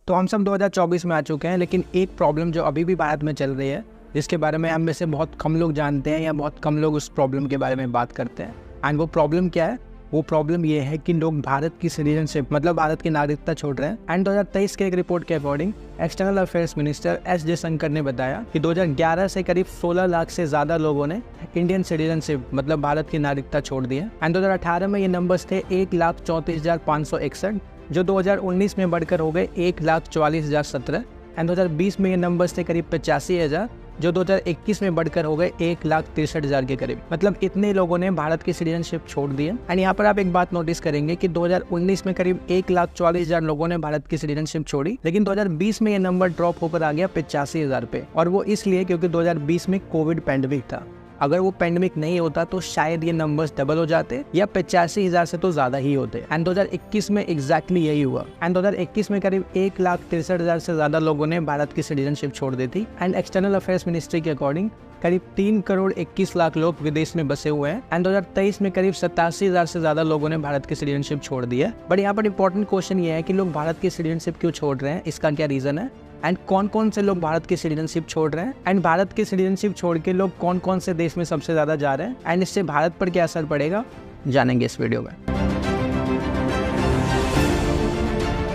तो हम सब 2024 में आ चुके हैं, लेकिन एक प्रॉब्लम जो अभी भी भारत में चल रही है, जिसके बारे में हम में से बहुत कम लोग जानते हैं या बहुत कम लोग उस प्रॉब्लम के बारे में बात करते हैं। एंड वो प्रॉब्लम क्या है? वो प्रॉब्लम ये है कि लोग भारत की सिटीजनशिप मतलब भारत की नागरिकता छोड़ रहे हैं। एंड 2023 के एक रिपोर्ट के according external affairs minister S Jaishankar ने बताया कि 2011 से करीब 16 लाख से ज़्यादा लोगों ने इंडियन सिटीजनशिप मतलब भारत की नागरिकता छोड़ दी है। एंड 2018 में ये नंबर्स थे 1,34,561, जो 2019 में बढ़कर हो गए 1,44,017। एंड 2020 में ये नंबर्स थे करीब 85,000, जो 2021 में बढ़कर हो गए 1,63,000 के करीब। मतलब इतने लोगों ने भारत की सिटीजनशिप छोड़ दी है। एंड यहाँ पर आप एक बात नोटिस करेंगे कि 2019 में करीब 1,44,000 लोगों ने भारत की सिटीजनशिप छोड़ी, लेकिन 2020 में ये नंबर ड्रॉप होकर आ गया 85,000 पे। और वो इसलिए क्योंकि 2020 में कोविड पैंडेमिक था। अगर वो पैंडेमिक नहीं होता तो शायद ये नंबर्स डबल हो जाते या 85,000 से तो ज्यादा ही होते। एंड 2021 में एग्जैक्टली यही हुआ। एंड 2021 में करीब 1,63,000 से ज्यादा लोगों ने भारत की सिटीजनशिप छोड़ दी थी। एंड एक्सटर्नल अफेयर्स मिनिस्ट्री के अकॉर्डिंग करीब 3,21,00,000 लोग विदेश में बसे हुए हैं। एंड 2023 में करीब 87,000 से ज्यादा लोगों ने भारत की सिटीजनशिप छोड़ दी है। बट यहाँ पर इंपॉर्टेंट क्वेश्चन ये है कि लोग भारत की सिटीजनशिप क्यों छोड़ रहे हैं, इसका क्या रीजन है, एंड कौन कौन से लोग भारत की सिटीजनशिप छोड़ रहे हैं, एंड भारत की सिटीजनशिप छोड़ के लोग कौन कौन से देश में सबसे ज्यादा जा रहे हैं, एंड इससे भारत पर क्या असर पड़ेगा, जानेंगे इस वीडियो में।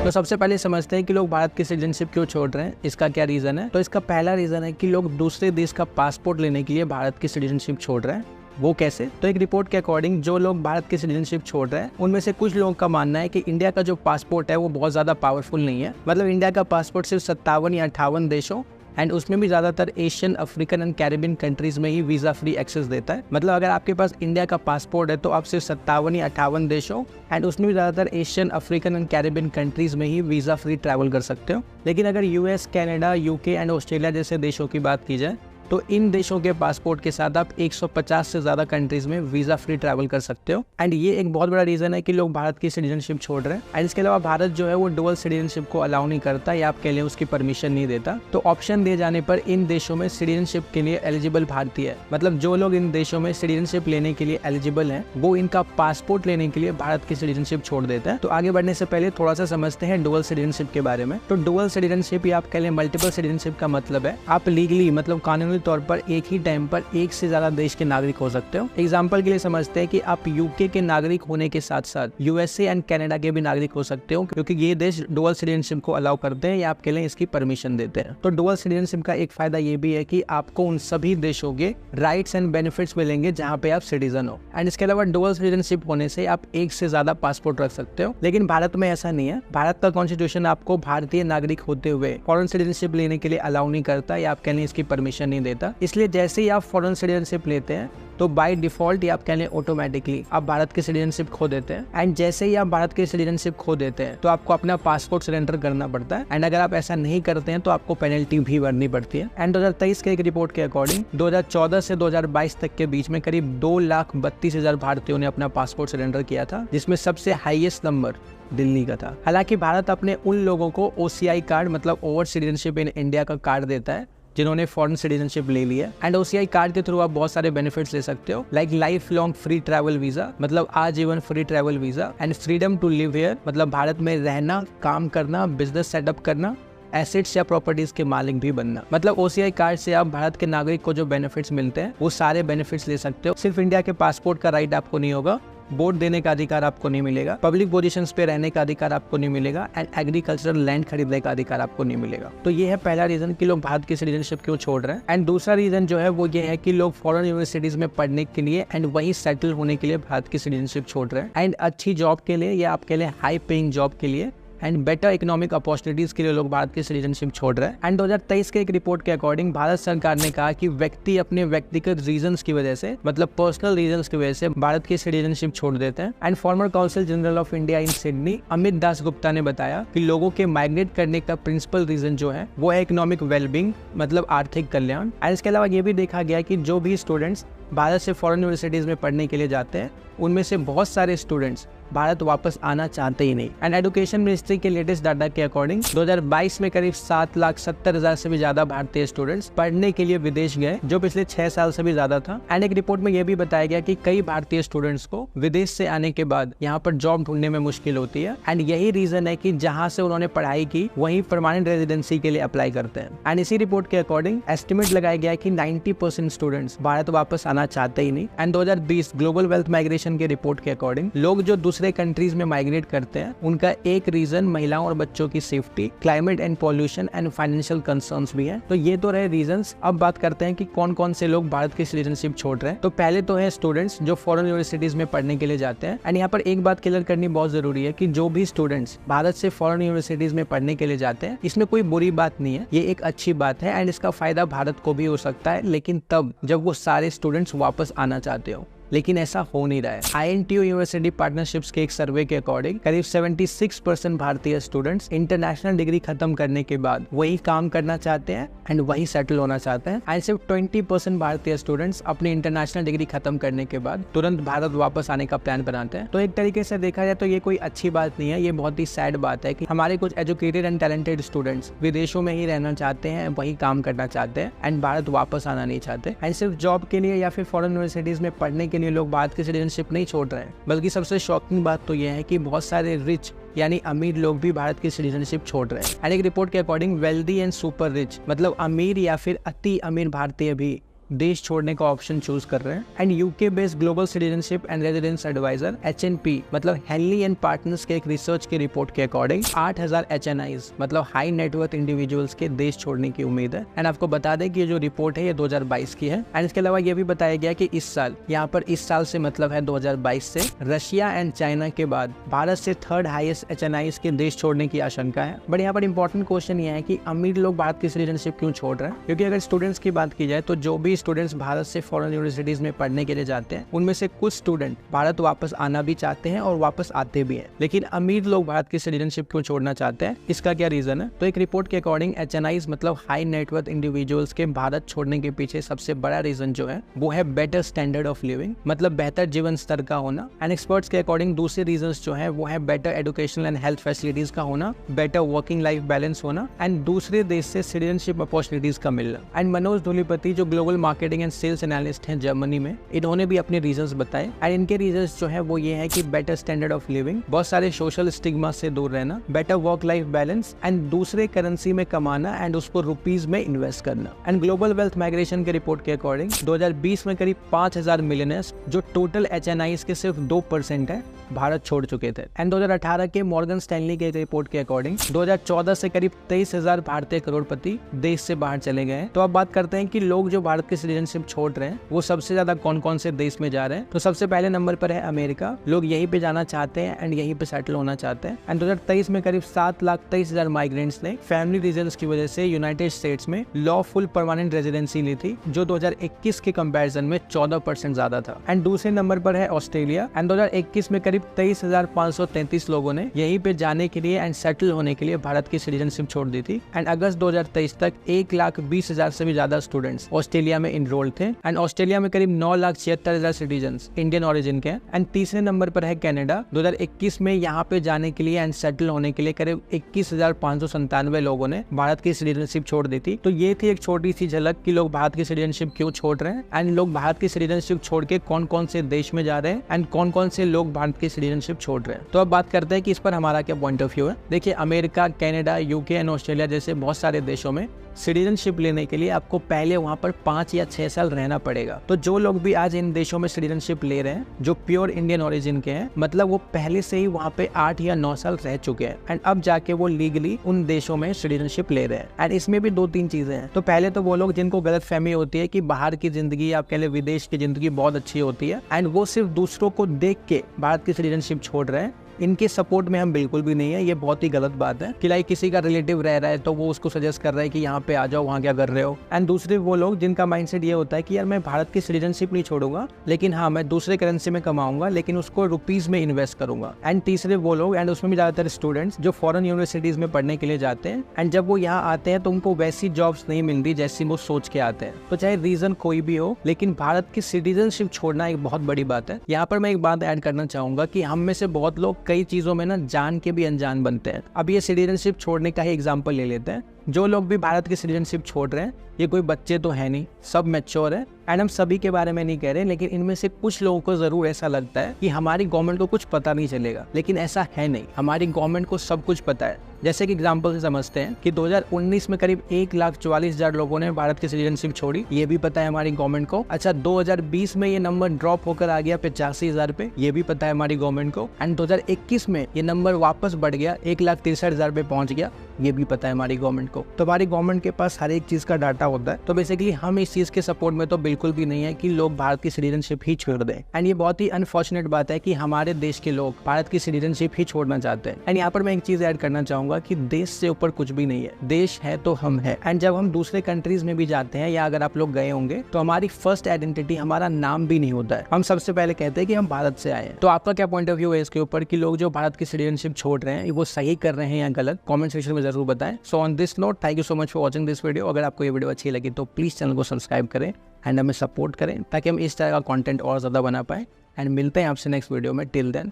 तो सबसे पहले समझते हैं कि लोग भारत की सिटीजनशिप क्यों छोड़ रहे हैं, इसका क्या रीजन है। तो इसका पहला रीजन है कि लोग दूसरे देश का पासपोर्ट लेने के लिए भारत की सिटीजनशिप छोड़ रहे हैं। वो कैसे? तो एक रिपोर्ट के अकॉर्डिंग जो लोग भारत की सिटीजनशिप छोड़ रहे हैं उनमें से कुछ लोगों का मानना है कि इंडिया का जो पासपोर्ट है वो बहुत ज्यादा पावरफुल नहीं है। मतलब इंडिया का पासपोर्ट सिर्फ 57 या 58 देशों एंड उसमें भी ज्यादातर Asian, African and Caribbean countries में ही वीजा फ्री एक्सेस देता है। मतलब अगर आपके पास इंडिया का पासपोर्ट है तो आप सिर्फ 57 या 58 देशों एंड उसमें भी ज्यादातर Asian, African and Caribbean countries में ही वीजा फ्री ट्रैवल कर सकते हो। लेकिन अगर US, Canada, UK and Australia जैसे देशों की बात की जाए तो इन देशों के पासपोर्ट के साथ आप 150 से ज्यादा कंट्रीज में वीजा फ्री ट्रैवल कर सकते हो। एंड ये एक बहुत बड़ा रीजन है कि लोग भारत की सिटीजनशिप छोड़ रहे हैं। एंड इसके अलावा भारत जो है वो डुअल सिटीजनशिप को अलाउ नहीं करता या आपके लिए उसकी परमिशन नहीं देता। तो ऑप्शन दिए जाने पर इन देशों में सिटीजनशिप के लिए एलिजिबल भारतीय, मतलब जो लोग इन देशों में सिटीजनशिप लेने के लिए एलिजिबल हैं, वो इनका पासपोर्ट लेने के लिए भारत की सिटीजनशिप छोड़ देता है। तो आगे बढ़ने से पहले थोड़ा सा समझते हैं डुअल सिटीजनशिप के बारे में। तो डुअल सिटीजनशिप या आप कह लें मल्टीपल सिटीजनशिप का मतलब है आप लीगली मतलब कानूनी तौर पर एक ही टाइम पर एक से ज्यादा देश के नागरिक हो सकते हो। एग्जांपल के लिए समझते हैं कि आप यूके के नागरिक होने के साथ साथ यूएसए एंड कनाडा के भी नागरिक हो सकते हो, क्योंकि ये देश डुअल सिटीजनशिप को अलाउ करते हैं या आपके लिए इसकी परमिशन देते हैं। तो डुअल सिटीजनशिप का एक फायदा ये भी है कि आपको उन सभी देशों के राइट्स एंड बेनिफिट्स मिलेंगे जहाँ पे आप सिटीजन हो। एंड इसके अलावा डुअल सिटीजनशिप होने से आप एक से ज्यादा पासपोर्ट रख सकते हो। लेकिन भारत में ऐसा नहीं है। भारत का कॉन्स्टिट्यूशन आपको भारतीय नागरिक होते हुए फॉरेन सिटीजनशिप लेने के लिए अलाउ नहीं करता या आप कहने इसकी परमिशन नहीं देता। इसलिए जैसे ही आप फॉरेन सिटीजनशिप लेते हैं तो बाय डिफॉल्ट या आप कह लें ऑटोमेटिकली आप भारत की सिटीजनशिप खो देते हैं। एंड जैसे ही आप भारत की सिटीजनशिप खो देते हैं तो आपको अपना पासपोर्ट सरेंडर करना पड़ता है। एंड अगर आप ऐसा नहीं करते हैं तो आपको पेनल्टी भी भरनी पड़ती है। एंड 2023 के एक रिपोर्ट के अकॉर्डिंग 2014 से 2022 तक के बीच में करीब 2,32,000 भारतीयों ने अपना पासपोर्ट सरेंडर किया था, जिसमें सबसे हाईएस्ट नंबर दिल्ली का था। हालांकि भारत अपने उन लोगों को OCI कार्ड मतलब ओवर सिटीजनशिप इन इंडिया का कार्ड देता है जिन्होंने फॉरेन सिटीजनशिप ले लिया। एंड OCI कार्ड के थ्रू आप बहुत सारे बेनिफिट्स ले सकते हो, like life long free travel visa मतलब आजीवन free travel visa, and freedom to live here मतलब भारत में रहना, काम करना, बिजनेस सेटअप करना, एसेट्स या प्रॉपर्टीज के मालिक भी बनना। मतलब OCI कार्ड से आप भारत के नागरिक को जो बेनिफिट्स मिलते हैं वो सारे बेनिफिट्स ले सकते हो। सिर्फ इंडिया के पासपोर्ट का राइट आपको नहीं होगा, वोट देने का अधिकार आपको नहीं मिलेगा, पब्लिक पोजीशंस पे रहने का अधिकार आपको नहीं मिलेगा, एंड एग्रीकल्चरल लैंड खरीदने का अधिकार आपको नहीं मिलेगा। तो ये है पहला रीजन कि लोग भारत की सिटीजनशिप क्यों छोड़ रहे हैं। एंड दूसरा रीजन जो है वो ये है कि लोग फॉरेन यूनिवर्सिटीज में पढ़ने के लिए एंड वहीं सेटल होने के लिए भारत की सिटीजनशिप छोड़ रहे हैं। एंड अच्छी जॉब के लिए या आपके लिए हाई पेइंग जॉब के लिए एंड बेटर इकोनॉमिक अपॉर्चुनिटीज के लिए लोग भारत की सिटीजनशिप छोड़ रहे हैं। एंड 2023 के एक रिपोर्ट के अकॉर्डिंग भारत सरकार ने कहा कि व्यक्ति अपने व्यक्तिगत रीजंस की वजह से मतलब पर्सनल रीजंस की वजह से भारत की सिटीजनशिप छोड़ देते हैं। And former council general of India in Sydney Amit Das Gupta ने बताया कि लोगों के माइग्रेट करने का प्रिंसिपल रीजन जो है वो है इकोनॉमिक वेलबींग मतलब आर्थिक कल्याण। एंड इसके अलावा ये भी देखा गया कि जो भी स्टूडेंट्स भारत से फॉरेन यूनिवर्सिटीज में पढ़ने के लिए जाते हैं उनमें से बहुत सारे स्टूडेंट्स भारत वापस आना चाहते ही नहीं। एंड एजुकेशन मिनिस्ट्री के लेटेस्ट डाटा के अकॉर्डिंग 2022 में करीब 7,70,000 से भी ज्यादा भारतीय स्टूडेंट्स पढ़ने के लिए विदेश गए, जो पिछले 6 साल से भी ज्यादा था। एंड एक रिपोर्ट में यह भी बताया गया कि कई भारतीय स्टूडेंट्स को विदेश से आने के बाद यहाँ पर जॉब ढूंढने में मुश्किल होती है। एंड यही रीजन है कि जहाँ से उन्होंने पढ़ाई की वहीं परमानेंट रेजिडेंसी के लिए अप्लाई करते हैं। एंड इसी रिपोर्ट के अकॉर्डिंग एस्टिमेट लगाया गया कि 90% स्टूडेंट्स भारत वापस आना चाहते ही नहीं। एंड 2020 ग्लोबल वेल्थ माइग्रेशन के रिपोर्ट के अकॉर्डिंग लोग जो दूसरे कंट्रीज में माइग्रेट करते हैं उनका एक रीजन महिलाओं और बच्चों की safety, climate and pollution and financial concerns भी है। तो ये तो रहे रीजंस। अब बात करते हैं कि कौन कौन से लोग भारत की सिटीजनशिप छोड़ रहे हैं। तो पहले तो है स्टूडेंट्स जो फॉरेन यूनिवर्सिटीज में पढ़ने के लिए जाते हैं। एंड यहाँ पर एक बात क्लियर करनी बहुत जरूरी है कि जो भी स्टूडेंट्स भारत से फॉरेन यूनिवर्सिटीज में पढ़ने के लिए जाते हैं इसमें कोई बुरी बात नहीं है, ये एक अच्छी बात है। एंड इसका फायदा भारत को भी हो सकता है, लेकिन तब जब वो सारे स्टूडेंट्स वापस आना चाहते हो। लेकिन ऐसा हो नहीं रहा है। INTU यूनिवर्सिटी पार्टनरशिप्स के एक सर्वे के अकॉर्डिंग करीब 76% भारतीय स्टूडेंट्स इंटरनेशनल डिग्री खत्म करने के बाद वही काम करना चाहते हैं एंड वही सेटल होना चाहते हैं। एंड सिर्फ 20% भारतीय स्टूडेंट्स अपनी इंटरनेशनल डिग्री खत्म करने के बाद तुरंत भारत वापस आने का प्लान बनाते हैं। तो एक तरीके से देखा जाए तो ये कोई अच्छी बात नहीं है, ये बहुत ही सैड बात है कि हमारे कुछ एजुकेटेड एंड टैलेंटेड स्टूडेंट्स विदेशों में ही रहना चाहते हैं, वही काम करना चाहते हैं एंड भारत वापस आना नहीं चाहते। एंड सिर्फ जॉब के लिए या फिर फॉरेन यूनिवर्सिटीज में पढ़ने के लिए लोग भारत की सिटीजनशिप नहीं छोड़ रहे हैं, बल्कि सबसे शॉकिंग बात तो यह है कि बहुत सारे रिच यानी अमीर लोग भी भारत की सिटीजनशिप छोड़ रहे हैं। एंड एक रिपोर्ट के according wealthy and super rich मतलब अमीर या फिर अति अमीर भारतीय भी देश छोड़ने का ऑप्शन चूज कर रहे हैं। And UK based global citizenship and residence advisor HNP मतलब हेनली एंड पार्टनर्स के एक रिसर्च के रिपोर्ट के अकॉर्डिंग 8,000 HNIs मतलब हाई नेटवर्थ इंडिविजुअल्स के देश छोड़ने की उम्मीद है। एंड आपको बता दें कि ये जो रिपोर्ट है ये 2022 की है। एंड इसके अलावा ये भी बताया गया कि इस साल यहाँ पर इस साल से मतलब है 2022 से रशिया एंड चाइना के बाद भारत से थर्ड हाईएस्ट HNIs के देश छोड़ने की आशंका है। बट यहाँ पर इंपॉर्टेंट क्वेश्चन ये है कि अमीर लोग भारत की सिटीजनशिप क्यों छोड़ रहे हैं, क्योंकि अगर स्टूडेंट्स की बात की जाए तो जो भी स्टूडेंट्स भारत से फॉरेन यूनिवर्सिटीज में पढ़ने के लिए जाते हैं उनमें से कुछ स्टूडेंट भारत वापस आना भी चाहते हैं और वापस आते भी हैं। लेकिन अमीर लोग भारत की सिटीजनशिप क्यों छोड़ना चाहते हैं, इसका क्या रीजन है? तो एक रिपोर्ट के अकॉर्डिंग HNIs मतलब हाई नेटवर्थ इंडिविजुअल्स के भारत छोड़ने के पीछे सबसे बड़ा रीजन जो है वो है बेटर स्टैंडर्ड ऑफ लिविंग मतलब बेहतर जीवन स्तर का होना। एंड एक्सपर्ट्स के अकॉर्डिंग दूसरे रीजन जो है वो है better educational and health facilities का होना, बेटर वर्किंग लाइफ बैलेंस होना एंड दूसरे देश से सिटीजनशिप अपॉर्चुनिटीज का मिलना। एंड मनोज धूलिपति जो global marketing and sales analyst हैं जर्मनी में, इन्होंने भी अपने रीजंस बताए। एंड इनके रीजंस जो है वो ये है कि बेटर स्टैंडर्ड ऑफ लिविंग, बहुत सारे सोशल स्टिग्मा से दूर रहना, better work life balance and दूसरे करेंसी में कमाना एंड उसको रुपीज में इन्वेस्ट करना। एंड ग्लोबल वेल्थ माइग्रेशन के रिपोर्ट के अकॉर्डिंग 2020 में करीब 5,000 मिलियनर्स जो टोटल HNIs के सिर्फ 2% है भारत छोड़ चुके थे। एंड 2018 के मॉर्गन स्टैनली के रिपोर्ट के अकॉर्डिंग 2014 से करीब 23,000 भारतीय करोड़पति देश से बाहर चले गए हैं। तो अब बात करते हैं कि लोग जो भारत की सिटीजनशिप छोड़ रहे हैं वो सबसे ज्यादा कौन कौन से देश में जा रहे हैं। तो सबसे पहले नंबर पर है अमेरिका। लोग यहीं पे जाना चाहते हैं एंड यहीं पे सेटल होना चाहते हैं। एंड 2023 में करीब 7,23,000 माइग्रेंट्स ने फैमिली रीजंस की वजह से यूनाइटेड स्टेट्स में लॉफुल परमानेंट रेजिडेंसी ली थी, जो 2021 के कंपैरिजन में 14% ज्यादा था। एंड दूसरे नंबर पर है ऑस्ट्रेलिया। एंड 2021 में करीब 23,533 लोगों ने यहीं पे जाने के लिए एंड सेटल होने के लिए भारत की सिटीजनशिप छोड़ दी थी। एंड अगस्त 2023 तक 1,20,000 से भी ज्यादा स्टूडेंट्स ऑस्ट्रेलिया में इनरोल थे। एंड ऑस्ट्रेलिया में करीब 9,76,000 सिटीजन्स इंडियन ओरिजिन के हैं। एंड तीसरे नंबर पर है कनाडा। 2021 में यहाँ पे जाने के लिए एंड सेटल होने के लिए करीब 21,597 लोगों ने भारत की सिटीजनशिप छोड़ दी थी। तो ये थी एक छोटी सी झलक कि लोग भारत की सिटीजनशिप क्यों छोड़ रहे हैं एंड लोग भारत की सिटीजनशिप छोड़ के कौन कौन से देश में जा रहे हैं एंड कौन कौन से लोग भारत की सिटीजनशिप छोड़ रहे हैं। तो अब बात करते हैं कि इस पर हमारा क्या पॉइंट ऑफ व्यू है। देखिए, America, Canada, UK and Australia जैसे बहुत सारे देशों में सिटीजनशिप लेने के लिए आपको पहले वहाँ पर 5 या 6 साल रहना पड़ेगा। तो जो लोग भी आज इन देशों में सिटीजनशिप ले रहे हैं जो प्योर इंडियन ओरिजिन के हैं, मतलब वो पहले से ही वहाँ पे 8 या 9 साल रह चुके हैं एंड अब जाके वो लीगली उन देशों में सिटीजनशिप ले रहे हैं। एंड इसमें भी 2-3 चीजें हैं। तो पहले तो वो लोग जिनको गलत फहमी होती है कि बाहर की जिंदगी, आप कह ले विदेश की जिंदगी बहुत अच्छी होती है एंड वो सिर्फ दूसरों को देख के भारत की सिटीजनशिप छोड़ रहे हैं, इनके सपोर्ट में हम बिल्कुल भी नहीं है। ये बहुत ही गलत बात है कि लाइक किसी का रिलेटिव रह रहा है तो वो उसको सजेस्ट कर रहा है कि यहाँ पे आ जाओ, वहाँ क्या कर रहे हो। एंड दूसरे वो लोग जिनका माइंडसेट ये होता है कि यार मैं भारत की सिटीजनशिप नहीं छोड़ूंगा, लेकिन हाँ मैं दूसरे करेंसी में कमाऊंगा, लेकिन उसको रुपीज में इन्वेस्ट करूंगा। एंड तीसरे वो लोग, एंड उसमें भी ज्यादातर स्टूडेंट्स जो फॉरेन यूनिवर्सिटीज में पढ़ने के लिए जाते हैं, एंड जब वो यहाँ आते हैं तो उनको वैसी जॉब्स नहीं मिलती जैसी वो सोच के आते हैं। तो चाहे रीजन कोई भी हो, लेकिन भारत की सिटीजनशिप छोड़ना एक बहुत बड़ी बात है। यहाँ पर मैं एक बात ऐड करना चाहूंगा कि हम में से बहुत लोग कई चीजों में ना जान के भी अनजान बनते हैं। अब ये सिटीजनशिप छोड़ने का ही एग्जाम्पल ले लेते हैं। जो लोग भी भारत की सिटीजनशिप छोड़ रहे हैं, ये कोई बच्चे तो है नहीं, सब मैच्योर है। एंड हम सभी के बारे में नहीं कह रहे, लेकिन इनमें से कुछ लोगों को जरूर ऐसा लगता है कि हमारी गवर्नमेंट को कुछ पता नहीं चलेगा, लेकिन ऐसा है नहीं। हमारी गवर्नमेंट को सब कुछ पता है। जैसे कि एग्जाम्पल से समझते हैं कि 2019 में करीब 1,44,000 लोगों ने भारत की सिटीजनशिप छोड़ी, ये भी पता है हमारी गवर्नमेंट को। अच्छा, 2020 में ये नंबर ड्रॉप होकर आ गया 85,000 पे, ये भी पता है हमारी गवर्नमेंट को। एंड 2021 में ये नंबर वापस बढ़ गया, 1,63,000 पे पहुंच गया, ये भी पता है हमारी गवर्नमेंट को। तो हमारी गवर्नमेंट के पास हर एक चीज का डाटा होता है। तो बेसिकली हम इस चीज के सपोर्ट में तो बिल्कुल भी नहीं है कि लोग भारत की सिटीजनशिप ही छोड़ दें। एंड ये बहुत ही अनफॉर्चुनेट बात है कि हमारे देश के लोग भारत की सिटीजनशिप ही छोड़ना चाहते हैं। एंड यहाँ पर मैं एक चीज ऐड करना चाहूंगा कि देश से ऊपर कुछ भी नहीं है, देश है तो हम है। एंड जब हम दूसरे कंट्रीज में भी जाते हैं, या अगर आप लोग गए होंगे, तो हमारी फर्स्ट आइडेंटिटी हमारा नाम भी नहीं होता है। हम सबसे पहले कहते हैं कि हम भारत से आए हैं। तो आपका क्या पॉइंट ऑफ व्यू है इसके ऊपर कि लोग जो भारत की सिटीजनशिप छोड़ रहे हैं वो सही कर रहे हैं या गलत? कमेंट सेक्शन में जरूर बताएं। So on this note, thank you so much for watching this video. अगर आपको ये वीडियो अच्छी लगी तो प्लीज चैनल को सब्सक्राइब करें एंड हमें सपोर्ट करें, ताकि हम इस तरह का कंटेंट और ज़्यादा बना पाएं। एंड मिलते हैं आपसे नेक्स्ट वीडियो में। Till then